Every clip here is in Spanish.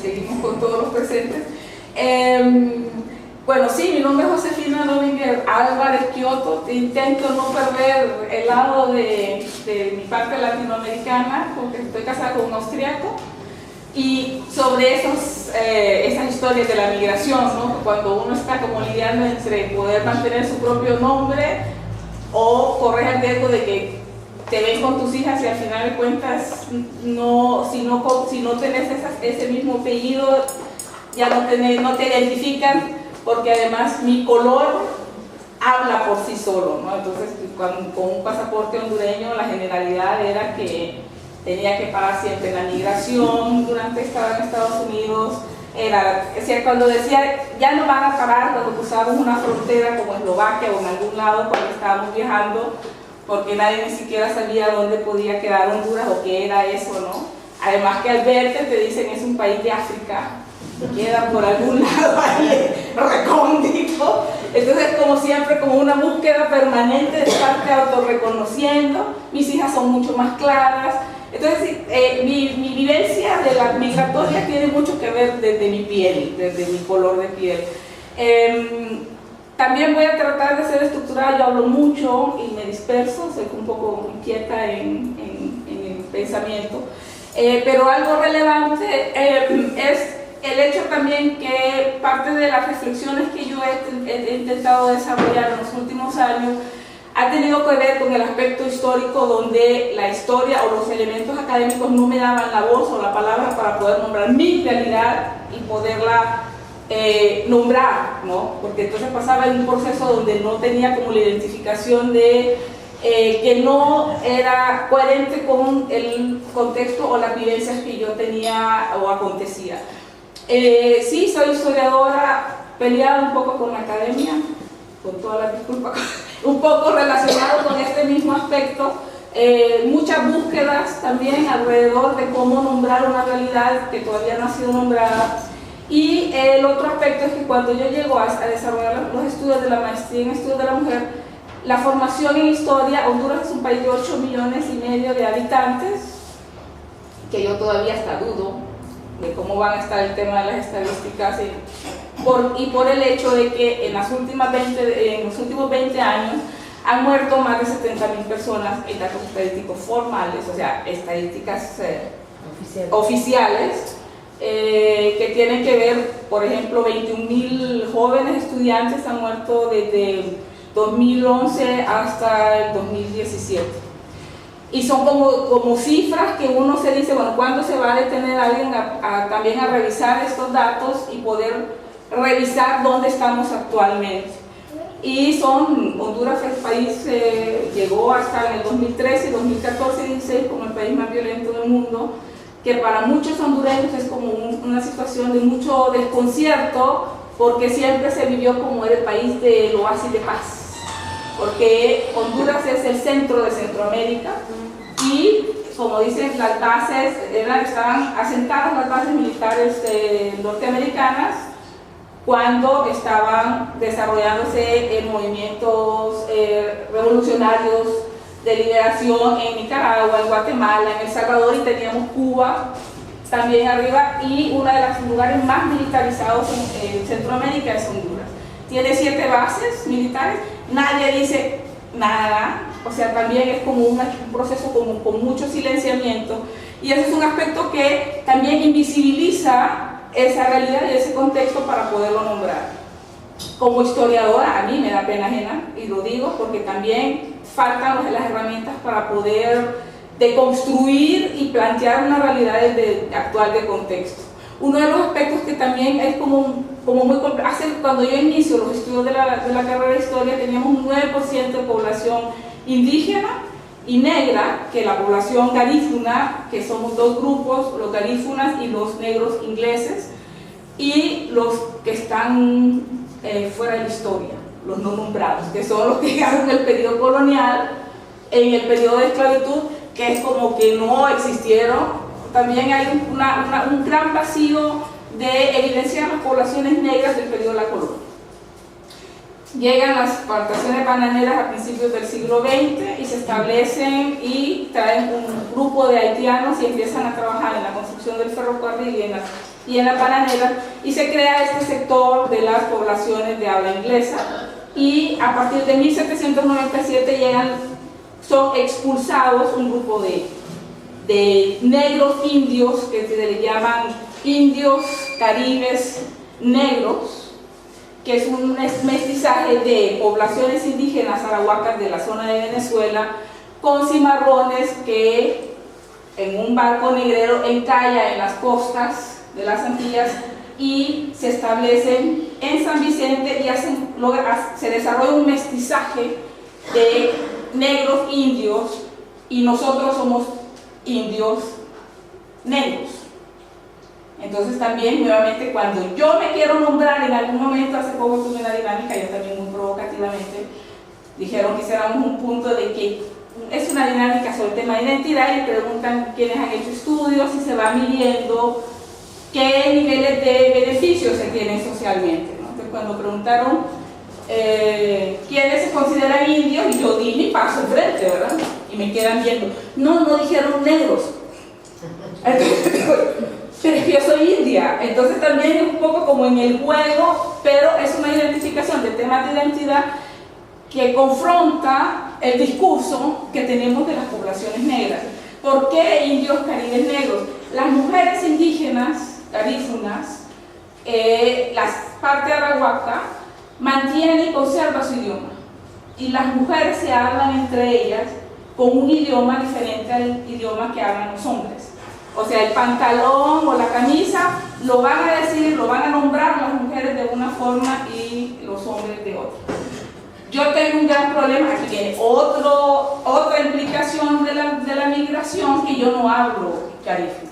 seguimos con todos los presentes. Bueno, sí, mi nombre es Josefina Domínguez Álvarez Kioto. Intento no perder el lado de mi parte latinoamericana, porque estoy casada con un austriaco. Y sobre esas historias de la migración, ¿no? Cuando uno está como lidiando entre poder mantener su propio nombre o correr el riesgo de que te ven con tus hijas y al final de cuentas si no tenés ese mismo apellido ya no te identifican, porque además mi color habla por sí solo, ¿no? Entonces con un pasaporte hondureño la generalidad era que tenía que pagar siempre la migración durante estaba en Estados Unidos. Cuando decía ya no van a parar cuando cruzábamos una frontera como Eslovaquia o en algún lado cuando estábamos viajando, porque nadie ni siquiera sabía dónde podía quedar Honduras o qué era eso, ¿no? Además que al verte te dicen es un país de África, queda por algún lado ahí recóndito. Entonces, como siempre, como una búsqueda permanente de estarte autorreconociendo. Mis hijas son mucho más claras. Entonces, mi vivencia de la migratoria tiene mucho que ver desde mi piel, desde mi color de piel. También voy a tratar de ser estructurada, yo hablo mucho y me disperso, soy un poco inquieta en el pensamiento, pero algo relevante es el hecho también que parte de las reflexiones que yo he intentado desarrollar en los últimos años ha tenido que ver con el aspecto histórico, donde la historia o los elementos académicos no me daban la voz o la palabra para poder nombrar mi realidad y poderla nombrar, ¿no? Porque entonces pasaba en un proceso donde no tenía como la identificación de que no era coherente con el contexto o las vivencias que yo tenía o acontecía. Sí, soy historiadora, peleada un poco con la academia, con todas las disculpas, un poco relacionado con este mismo aspecto, muchas búsquedas también alrededor de cómo nombrar una realidad que todavía no ha sido nombrada. Y el otro aspecto es que cuando yo llego a desarrollar los estudios de la maestría en estudios de la mujer, la formación en historia, Honduras es un país de 8,5 millones de habitantes, que yo todavía hasta dudo de cómo van a estar el tema de las estadísticas y por el hecho de que en los últimos 20 años han muerto más de 70,000 personas en datos estadísticos formales, o sea, estadísticas oficiales, que tienen que ver, por ejemplo, 21,000 jóvenes estudiantes han muerto desde 2011 hasta el 2017. Y son como cifras que uno se dice, bueno, ¿cuándo se va a detener alguien también a revisar estos datos y poder revisar dónde estamos actualmente? Y Honduras el país llegó hasta el 2013, 2014 y 2016 como el país más violento del mundo, que para muchos hondureños es como una situación de mucho desconcierto, porque siempre se vivió como el país del oasis de paz, porque Honduras es el centro de Centroamérica y, como dicen, las bases estaban asentadas, las bases militares norteamericanas, cuando estaban desarrollándose movimientos revolucionarios de liberación en Nicaragua, en Guatemala, en El Salvador, y teníamos Cuba también arriba, y uno de los lugares más militarizados en Centroamérica es Honduras. Tiene 7 bases militares, nadie dice nada, o sea, también es como un proceso con mucho silenciamiento, y ese es un aspecto que también invisibiliza esa realidad y ese contexto para poderlo nombrar. Como historiadora, a mí me da pena ajena, y lo digo porque también faltan las herramientas para poder deconstruir y plantear una realidad actual de contexto. Uno de los aspectos que también es como muy complejo, cuando yo inicio los estudios de la carrera de historia, teníamos un 9% de población indígena y negra, que la población garífuna, que somos 2 grupos, los garífunas y los negros ingleses, y los que están fuera de la historia, los no nombrados, que son los que llegaron en el periodo colonial, en el periodo de esclavitud, que es como que no existieron. También hay un gran vacío de evidenciar las poblaciones negras del periodo de la colonia. Llegan las plantaciones bananeras a principios del siglo XX y se establecen y traen un grupo de haitianos y empiezan a trabajar en la construcción del ferrocarril y en la bananera, y se crea este sector de las poblaciones de habla inglesa, y a partir de 1797 son expulsados un grupo de negros indios que se le llaman indios caribes negros, que es un mestizaje de poblaciones indígenas arahuacas de la zona de Venezuela con cimarrones que en un barco negrero encalla en las costas de las Antillas y se establecen en San Vicente y se desarrolla un mestizaje de negros indios, y nosotros somos indios negros. Entonces también, nuevamente, cuando yo me quiero nombrar en algún momento, hace poco tuve una dinámica, yo también muy provocativamente, dijeron que hiciéramos un punto de que es una dinámica sobre el tema de identidad y preguntan quiénes han hecho estudios y se va midiendo qué niveles de beneficios se tienen socialmente, ¿no? Entonces, cuando preguntaron quiénes se consideran indios, y yo di mi paso enfrente, ¿verdad? Y me quedan viendo. No dijeron negros. Entonces, pero es que yo soy india. Entonces también es un poco como en el juego, pero es una identificación de temas de identidad que confronta el discurso que tenemos de las poblaciones negras. ¿Por qué indios caribes negros? Las mujeres indígenas garífunas, la parte arahuaca, mantienen y conserva su idioma, y las mujeres se hablan entre ellas con un idioma diferente al idioma que hablan los hombres. O sea, el pantalón o la camisa lo van a decir, lo van a nombrar las mujeres de una forma y los hombres de otra. Yo tengo un gran problema, aquí viene otra implicación de la migración, que yo no hablo garífuna.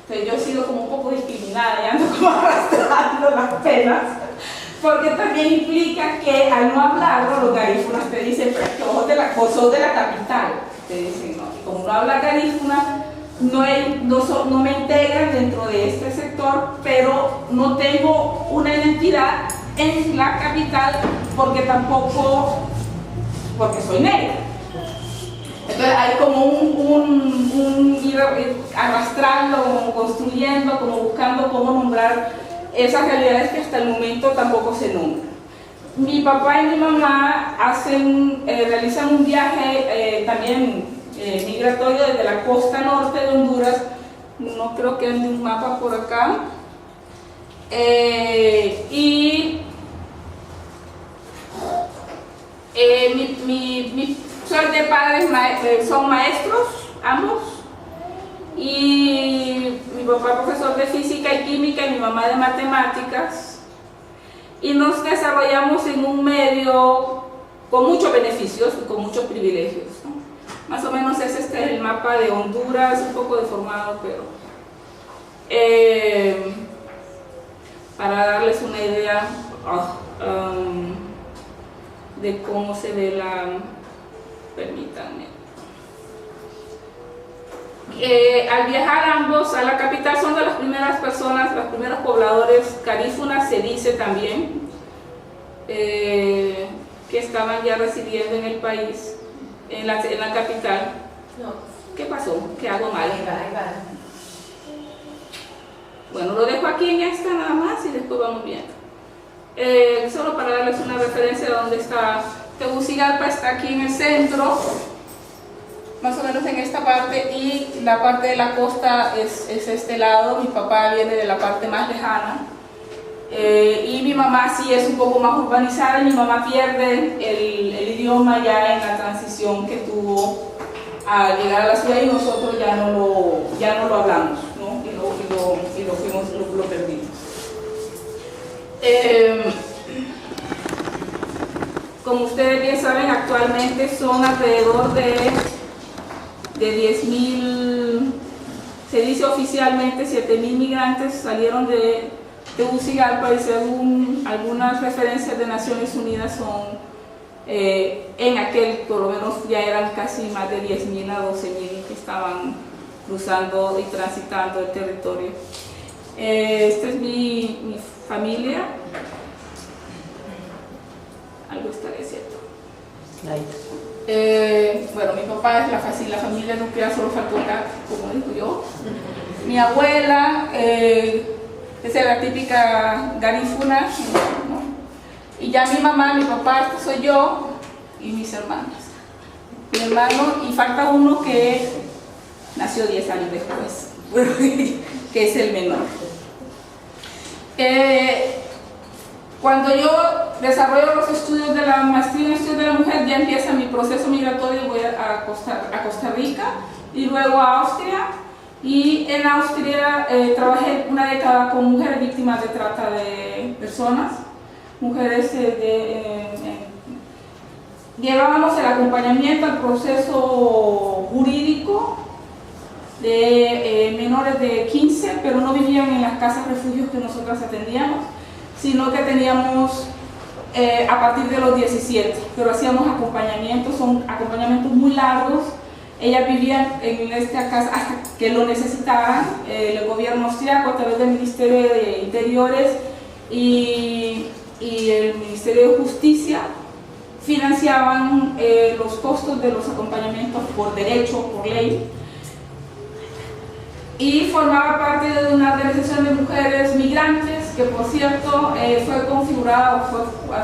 Entonces yo he sido como un poco discriminada y ando como arrastrando las penas, porque también implica que al no hablarlo, los garífunas te dicen, pero vos sos de la capital, te dicen, ¿no? Y como no habla garífuna, no me integran dentro de este sector, pero no tengo una identidad en la capital porque soy negra. Entonces hay como un ir arrastrando, como construyendo, como buscando cómo nombrar esas realidades que hasta el momento tampoco se nombran. Mi papá y mi mamá realizan un viaje también migratorio desde la costa norte de Honduras, no creo que ande un mapa por acá, soy de padres son maestros, ambos, y mi papá profesor de física y química y mi mamá de matemáticas, y nos desarrollamos en un medio con muchos beneficios y con muchos privilegios, ¿no? Más o menos es el mapa de Honduras, un poco deformado, pero para darles una idea de cómo se ve permítanme. Al viajar ambos a la capital son de las primeras personas, los primeros pobladores garífunas, se dice también, que estaban ya residiendo en el país, en la capital. No. ¿Qué pasó? ¿Qué hago mal? Bueno, lo dejo aquí en esta nada más y después vamos viendo. Solo para darles una referencia de dónde está. Tegucigalpa está aquí en el centro, más o menos en esta parte, y la parte de la costa es este lado. Mi papá viene de la parte más lejana, y mi mamá sí es un poco más urbanizada, y mi mamá pierde el idioma ya en la transición que tuvo al llegar a la ciudad, y nosotros ya no lo hablamos, ¿no? Lo perdimos. Como ustedes bien saben, actualmente son alrededor de 10.000, se dice oficialmente 7.000 migrantes salieron de Tegucigalpa, y según algunas referencias de Naciones Unidas son en aquel, por lo menos ya eran casi más de 10.000 a 12.000 que estaban cruzando y transitando el territorio. Esta es mi familia. papá es la familia nuclear, solo faltó un gato, como digo yo. Mi abuela, esa es la típica garífuna, ¿no? Y ya mi mamá, mi papá, este soy yo y mis hermanos. Mi hermano, y falta uno que nació 10 años después, que es el menor. Cuando yo desarrollo los estudios de la maestría en estudios de la mujer, ya empieza mi proceso migratorio, voy a Costa Rica y luego a Austria. Y en Austria trabajé una década con mujeres víctimas de trata de personas, mujeres llevábamos el acompañamiento al proceso jurídico de menores de 15, pero no vivían en las casas refugios que nosotras atendíamos, sino que teníamos a partir de los 17, pero hacíamos acompañamientos, son acompañamientos muy largos. Ellas vivían en esta casa hasta que lo necesitaran. El gobierno austriaco, a través del Ministerio de Interiores y el Ministerio de Justicia, financiaban los costos de los acompañamientos por derecho, por ley. Y formaba parte de una organización de mujeres migrantes que, por cierto, fue configurada o fue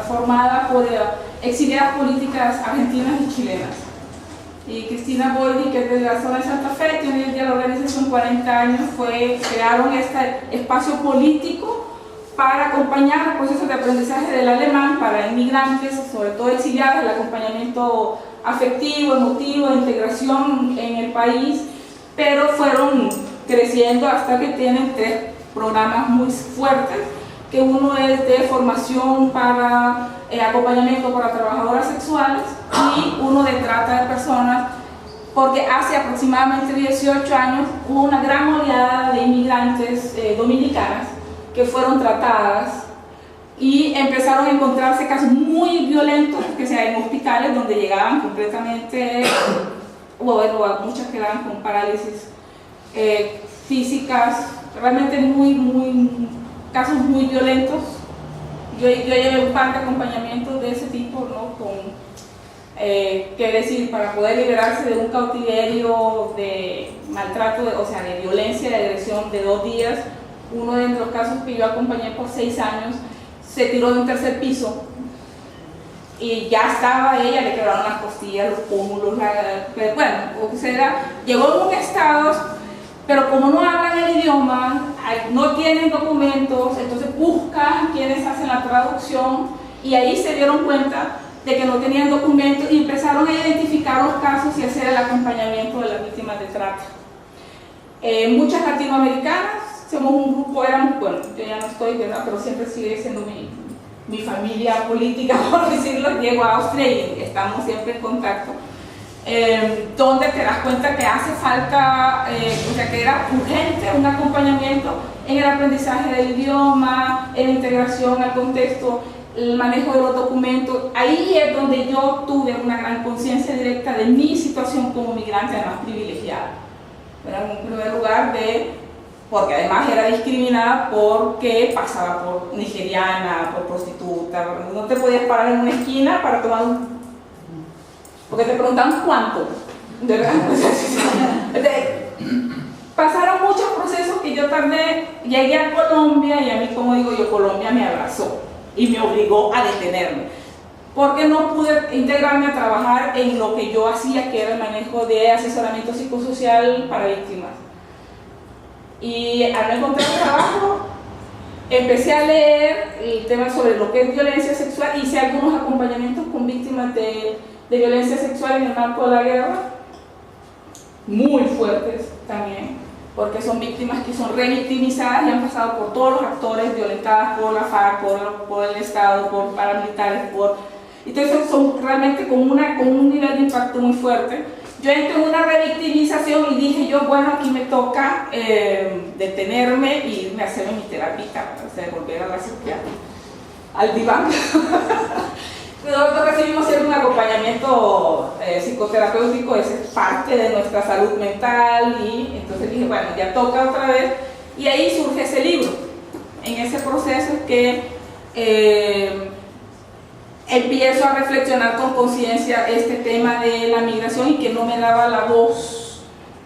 formada por exiliadas políticas argentinas y chilenas. Y Cristina Boldi, que es de la zona de Santa Fe, tiene ya la organización 40 años, crearon este espacio político para acompañar el proceso de aprendizaje del alemán para inmigrantes, sobre todo exiliados, el acompañamiento afectivo, emotivo, de integración en el país, pero fueron creciendo hasta que tienen 3 programas muy fuertes, que uno es de formación para acompañamiento para trabajadoras sexuales y uno de trata de personas, porque hace aproximadamente 18 años hubo una gran oleada de inmigrantes dominicanas que fueron tratadas y empezaron a encontrarse casos muy violentos, que sea en hospitales donde llegaban completamente, bueno, muchas quedaban con parálisis físicas, realmente casos muy violentos. Yo llevé un par de acompañamientos de ese tipo, ¿no? Qué decir, para poder liberarse de un cautiverio de maltrato, o sea, de violencia, de agresión de 2 días. Uno de los casos que yo acompañé por 6 años se tiró de un 3er piso y ya estaba ella, le quebraron las costillas, los pómulos, bueno, o sea, llegó en un estado, pero como no hablan el idioma, no tienen documentos, entonces buscan quienes hacen la traducción y ahí se dieron cuenta de que no tenían documentos y empezaron a identificar los casos y hacer el acompañamiento de las víctimas de trata. Muchas latinoamericanas, somos un grupo, bueno, yo ya no estoy, ¿verdad? Pero siempre sigue siendo mi familia política, por decirlo. Llego a Austria y estamos siempre en contacto, donde te das cuenta que hace falta, o sea, que era urgente un acompañamiento en el aprendizaje del idioma, en la integración al contexto, el manejo de los documentos. Ahí es donde yo tuve una gran conciencia directa de mi situación como migrante, además privilegiada. Pero en primer lugar, porque además era discriminada porque pasaba por nigeriana, por prostituta, no te podías parar en una esquina para tomar porque te preguntaban cuánto, ¿verdad? Pasaron muchos procesos que yo también llegué a Colombia y a mí, como digo yo, Colombia me abrazó y me obligó a detenerme, porque no pude integrarme a trabajar en lo que yo hacía, que era el manejo de asesoramiento psicosocial para víctimas. Y al no encontrar trabajo, empecé a leer el tema sobre lo que es violencia sexual, hice algunos acompañamientos con víctimas de violencia sexual en el marco de la guerra, muy fuertes también, porque son víctimas que son revictimizadas y han pasado por todos los actores, violentadas por la FARC, por el Estado, por paramilitares, entonces son realmente con un nivel de impacto muy fuerte. Yo entré en una revictimización y dije yo, bueno, aquí me toca detenerme y irme a hacer mi terapia, o sea, volver a la psiquiatría, al diván. Nosotros recibimos siempre un acompañamiento psicoterapéutico, eso es parte de nuestra salud mental, y entonces dije, bueno, ya toca otra vez, y ahí surge ese libro. En ese proceso que empiezo a reflexionar con conciencia este tema de la migración y que no me daba la voz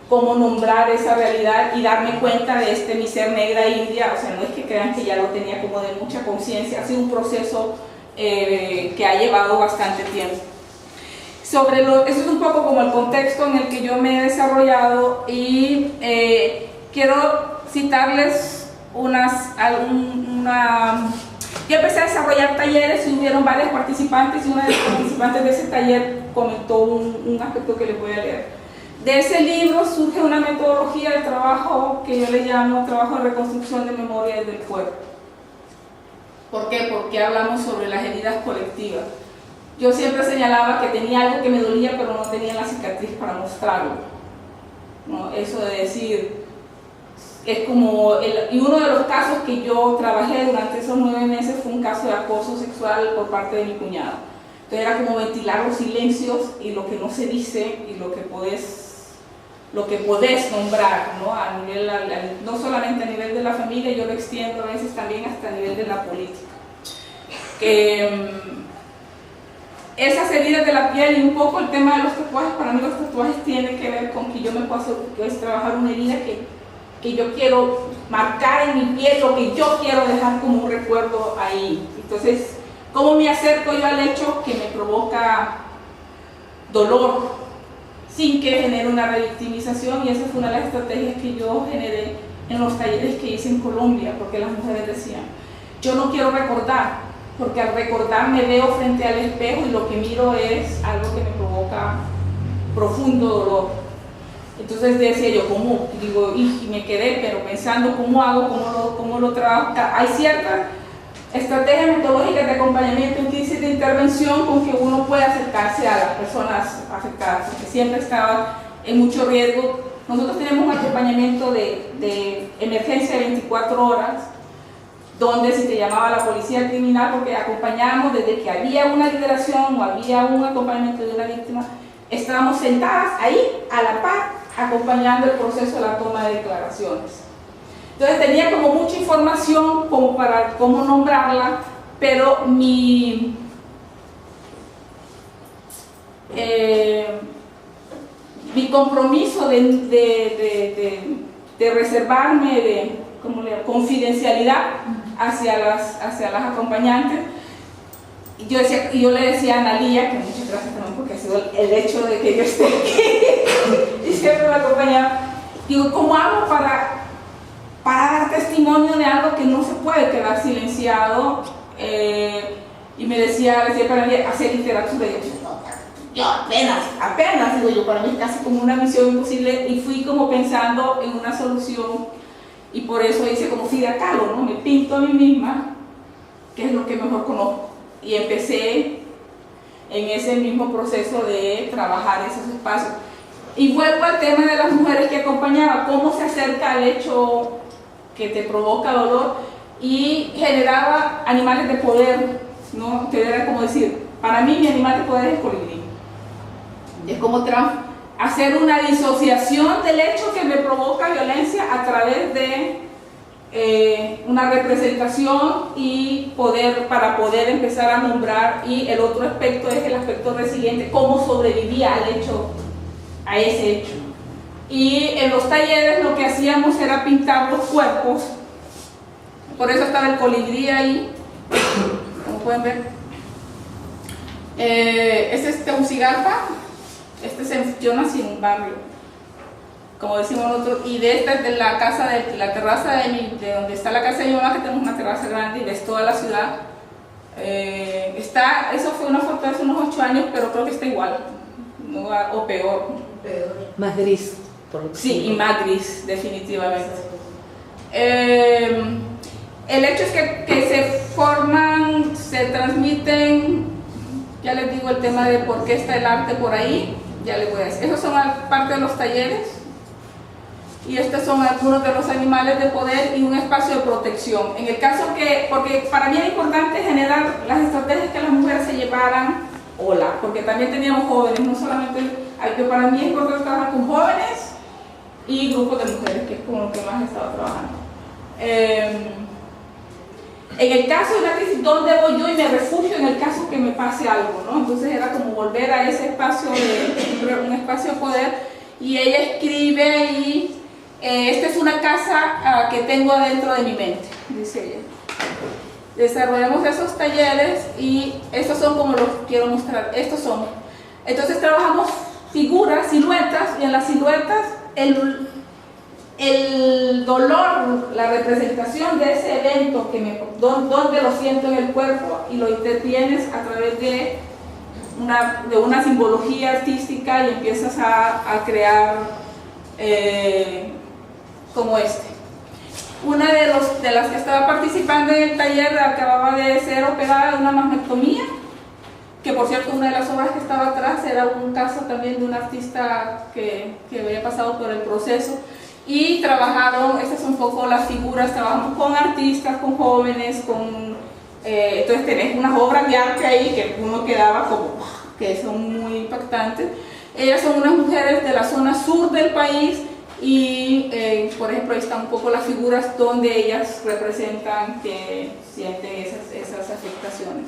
cómo nombrar esa realidad y darme cuenta de mi ser negra india. O sea, no es que crean que ya lo tenía como de mucha conciencia, ha sido un proceso que ha llevado bastante tiempo. Eso es un poco como el contexto en el que yo me he desarrollado, y quiero citarles yo empecé a desarrollar talleres y hubieron varios participantes, y una de las participantes de ese taller comentó un aspecto que les voy a leer. De ese libro surge una metodología de trabajo que yo le llamo trabajo de reconstrucción de memoria del cuerpo. ¿Por qué? Porque hablamos sobre las heridas colectivas. Yo siempre señalaba que tenía algo que me dolía, pero no tenía la cicatriz para mostrarlo, ¿no? Eso de decir, es como, y uno de los casos que yo trabajé durante esos 9 meses fue un caso de acoso sexual por parte de mi cuñado. Entonces era como ventilar los silencios y lo que no se dice y lo que podés nombrar, ¿no? A nivel, no solamente a nivel de la familia, yo lo extiendo a veces también hasta a nivel de la política. Esas heridas de la piel y un poco el tema de los tatuajes, para mí los tatuajes tienen que ver con que yo me puedo trabajar una herida que yo quiero marcar en mi piel, lo que yo quiero dejar como un recuerdo ahí. Entonces, ¿cómo me acerco yo al hecho que me provoca dolor sin que genere una revictimización? Y esa fue una de las estrategias que yo generé en los talleres que hice en Colombia, porque las mujeres decían, yo no quiero recordar, porque al recordar me veo frente al espejo y lo que miro es algo que me provoca profundo dolor. Entonces decía yo, ¿cómo? Digo, y me quedé, pero pensando cómo hago, cómo lo trabajo. Hay ciertas estrategias metodológicas de acompañamiento en crisis de intervención con que uno puede acercarse a las personas afectadas, porque siempre estaba en mucho riesgo. Nosotros tenemos un acompañamiento de emergencia de 24 horas, donde se te llamaba la policía criminal, porque acompañamos desde que había una liberación o había un acompañamiento de una víctima, estábamos sentadas ahí a la par, acompañando el proceso de la toma de declaraciones. Entonces tenía como mucha información como para cómo nombrarla, pero mi compromiso de reservarme de confidencialidad hacia las acompañantes, yo le decía a Analía, que muchas gracias también porque ha sido el hecho de que yo esté aquí y siempre me acompañaba, digo, ¿cómo hago para dar testimonio de algo que no se puede quedar silenciado? Y me decía para mí hacer literatura, yo apenas, digo yo, para mí es casi como una misión imposible, y fui como pensando en una solución, y por eso hice como Frida Kahlo, ¿no? Me pinto a mí misma, que es lo que mejor conozco. Y empecé en ese mismo proceso de trabajar esos espacios. Y vuelvo al tema de las mujeres que acompañaba, cómo se acerca al hecho que te provoca dolor, y generaba animales de poder, ¿no? Que era como decir, para mí mi animal de poder es el colibrí. Es como hacer una disociación del hecho que me provoca violencia a través de una representación y para poder empezar a nombrar. Y el otro aspecto es el aspecto resiliente, cómo sobrevivía a ese hecho. Y en los talleres lo que hacíamos era pintar los cuerpos, por eso estaba el colibrí ahí, como pueden ver. Este es Tegucigalpa, yo nací en un barrio, como decimos nosotros, y de la casa, de la terraza de donde está la casa de mi mamá, que tenemos una terraza grande y ves toda la ciudad. Eso fue una foto de hace unos 8 años, pero creo que está igual, ¿no? O peor. Más gris. Sí, y más gris, definitivamente. El hecho es que se forman, se transmiten, ya les digo el tema de por qué está el arte por ahí, ya les voy a decir. Esos son parte de los talleres, y estos son algunos de los animales de poder y un espacio de protección. En el caso porque para mí era importante generar las estrategias que las mujeres se llevaran, porque también teníamos jóvenes, no solamente, para mí es importante trabajar con jóvenes y grupos de mujeres, que es con lo que más he estado trabajando. En el caso de una crisis, ¿dónde voy yo y me refugio en el caso que me pase algo, ¿no? Entonces era como volver a ese espacio, un espacio de poder, y ella escribe y esta es una casa que tengo adentro de mi mente, dice ella. Desarrollamos esos talleres y estos son como los que quiero mostrar, estos son. Entonces trabajamos figuras, siluetas, y en las siluetas el dolor, la representación de ese evento, donde lo siento en el cuerpo, y lo intertienes a través de una simbología artística y empiezas a crear como este. Una de las que estaba participando en el taller acababa de ser operada de una mastectomía, que por cierto una de las obras que estaba atrás era un caso también de un artista que había pasado por el proceso. Y trabajaron, estas son un poco las figuras, trabajamos con artistas, con jóvenes, entonces tenés unas obras de arte ahí que uno quedaba como, que son muy impactantes. Ellas son unas mujeres de la zona sur del país y, por ejemplo, ahí están un poco las figuras donde ellas representan que sienten esas afectaciones.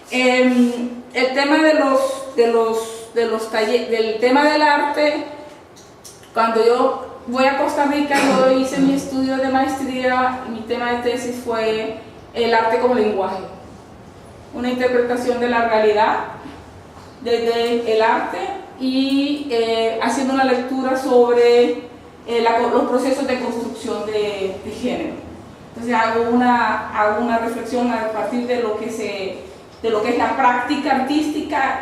El tema del tema del arte, cuando yo voy a Costa Rica, yo hice mi estudio de maestría, mi tema de tesis fue el arte como lenguaje, una interpretación de la realidad desde el arte y haciendo una lectura sobre los procesos de construcción de género. Entonces hago una reflexión a partir de lo que es la práctica artística